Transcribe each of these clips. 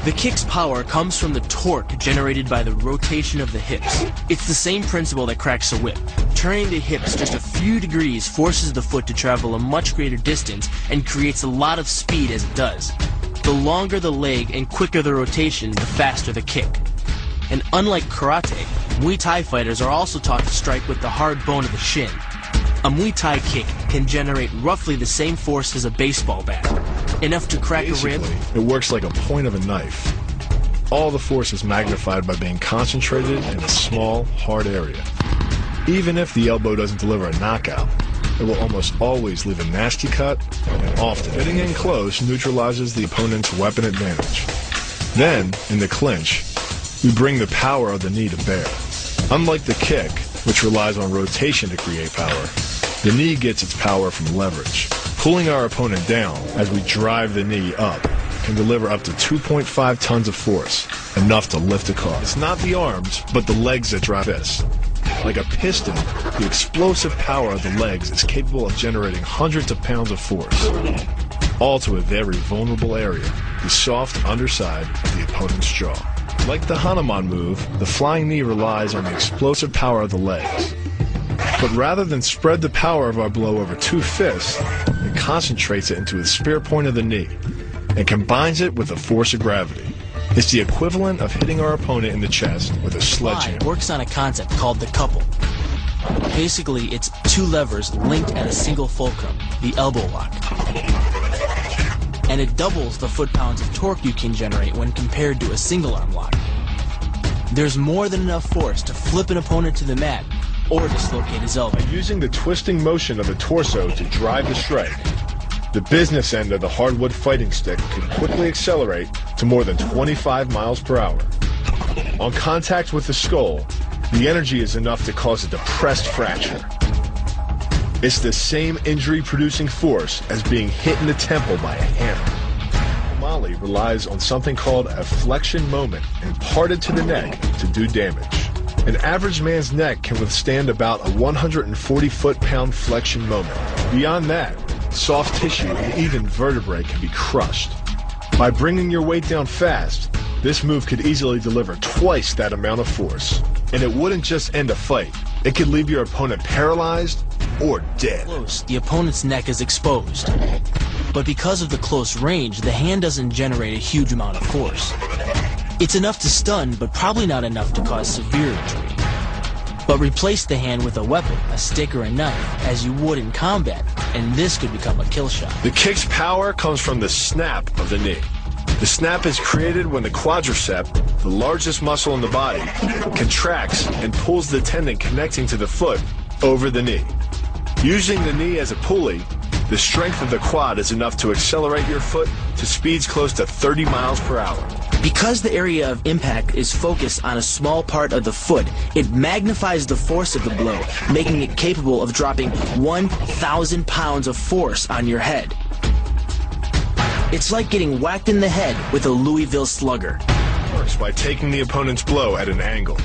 The kick's power comes from the torque generated by the rotation of the hips. It's the same principle that cracks a whip. Turning the hips just a few degrees forces the foot to travel a much greater distance and creates a lot of speed as it does. The longer the leg and quicker the rotation, the faster the kick. And unlike karate, Muay Thai fighters are also taught to strike with the hard bone of the shin. A Muay Thai kick can generate roughly the same force as a baseball bat, enough to crack a rib. It works like a point of a knife. All the force is magnified by being concentrated in a small, hard area. Even if the elbow doesn't deliver a knockout, it will almost always leave a nasty cut, and often hitting in close neutralizes the opponent's weapon advantage. Then, in the clinch, we bring the power of the knee to bear. Unlike the kick, which relies on rotation to create power, the knee gets its power from leverage. Pulling our opponent down as we drive the knee up can deliver up to 2.5 tons of force, enough to lift a car. It's not the arms, but the legs that drive this. Like a piston, the explosive power of the legs is capable of generating hundreds of pounds of force, all to a very vulnerable area, the soft underside of the opponent's jaw. Like the Hanuman move, the flying knee relies on the explosive power of the legs. But rather than spread the power of our blow over two fists, it concentrates it into the spear point of the knee and combines it with the force of gravity. It's the equivalent of hitting our opponent in the chest with a sledgehammer. Works on a concept called the couple. Basically, it's two levers linked at a single fulcrum, the elbow lock. And it doubles the foot-pounds of torque you can generate when compared to a single-arm lock. There's more than enough force to flip an opponent to the mat or dislocate his elbow. Using the twisting motion of the torso to drive the strike, the business end of the hardwood fighting stick can quickly accelerate to more than 25 miles per hour. On contact with the skull, the energy is enough to cause a depressed fracture. It's the same injury-producing force as being hit in the temple by a hammer. Mali relies on something called a flexion moment imparted to the neck to do damage. An average man's neck can withstand about a 140 foot-pound flexion moment. Beyond that, soft tissue and even vertebrae can be crushed. By bringing your weight down fast, this move could easily deliver twice that amount of force. And it wouldn't just end a fight. It could leave your opponent paralyzed or dead. Close, the opponent's neck is exposed. But because of the close range, the hand doesn't generate a huge amount of force. It's enough to stun, but probably not enough to cause severe injury. But replace the hand with a weapon, a stick or a knife, as you would in combat, and this could become a kill shot. The kick's power comes from the snap of the knee. The snap is created when the quadricep, the largest muscle in the body, contracts and pulls the tendon connecting to the foot over the knee. Using the knee as a pulley, the strength of the quad is enough to accelerate your foot to speeds close to 30 miles per hour. Because the area of impact is focused on a small part of the foot, it magnifies the force of the blow, making it capable of dropping 1,000 pounds of force on your head. It's like getting whacked in the head with a Louisville slugger. It works by taking the opponent's blow at an angle,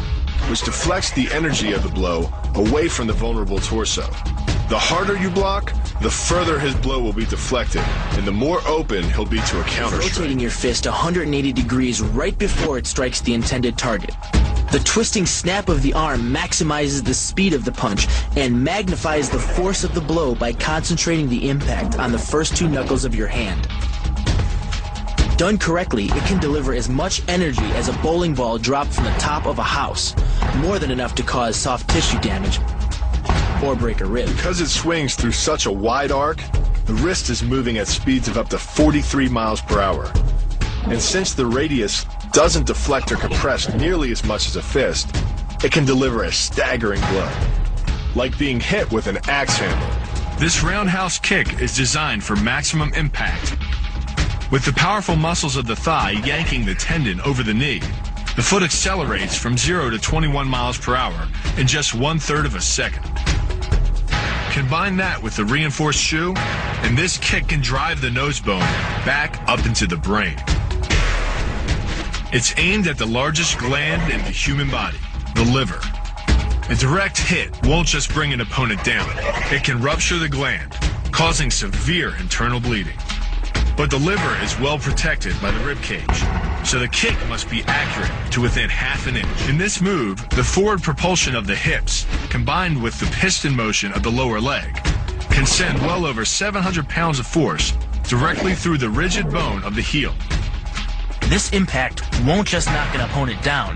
which deflects the energy of the blow away from the vulnerable torso. The harder you block, the further his blow will be deflected, and the more open he'll be to a counter strike. Rotating your fist 180 degrees right before it strikes the intended target. The twisting snap of the arm maximizes the speed of the punch and magnifies the force of the blow by concentrating the impact on the first two knuckles of your hand. Done correctly, it can deliver as much energy as a bowling ball dropped from the top of a house, more than enough to cause soft tissue damage or break a rib. Because it swings through such a wide arc, the wrist is moving at speeds of up to 43 miles per hour. And since the radius doesn't deflect or compress nearly as much as a fist, it can deliver a staggering blow, like being hit with an axe handle. This roundhouse kick is designed for maximum impact. With the powerful muscles of the thigh yanking the tendon over the knee, the foot accelerates from 0 to 21 miles per hour in just 1/3 of a second. Combine that with the reinforced shoe, and this kick can drive the nose bone back up into the brain. It's aimed at the largest gland in the human body, the liver. A direct hit won't just bring an opponent down. It can rupture the gland, causing severe internal bleeding. but the liver is well protected by the rib cage, so the kick must be accurate to within half an inch. In this move, the forward propulsion of the hips, combined with the piston motion of the lower leg, can send well over 700 pounds of force directly through the rigid bone of the heel. This impact won't just knock an opponent down.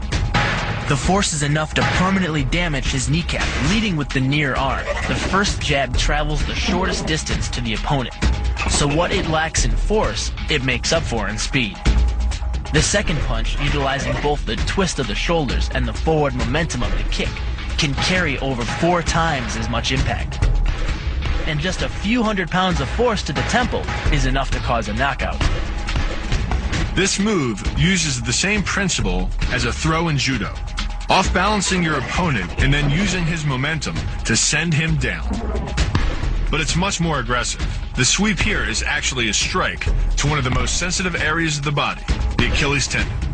The force is enough to permanently damage his kneecap, leading with the near arm. The first jab travels the shortest distance to the opponent, so what it lacks in force, it makes up for in speed. The second punch, utilizing both the twist of the shoulders and the forward momentum of the kick, can carry over 4 times as much impact. And just a few hundred pounds of force to the temple is enough to cause a knockout. This move uses the same principle as a throw in judo, off-balancing your opponent and then using his momentum to send him down. But it's much more aggressive. The sweep here is actually a strike to one of the most sensitive areas of the body, the Achilles tendon.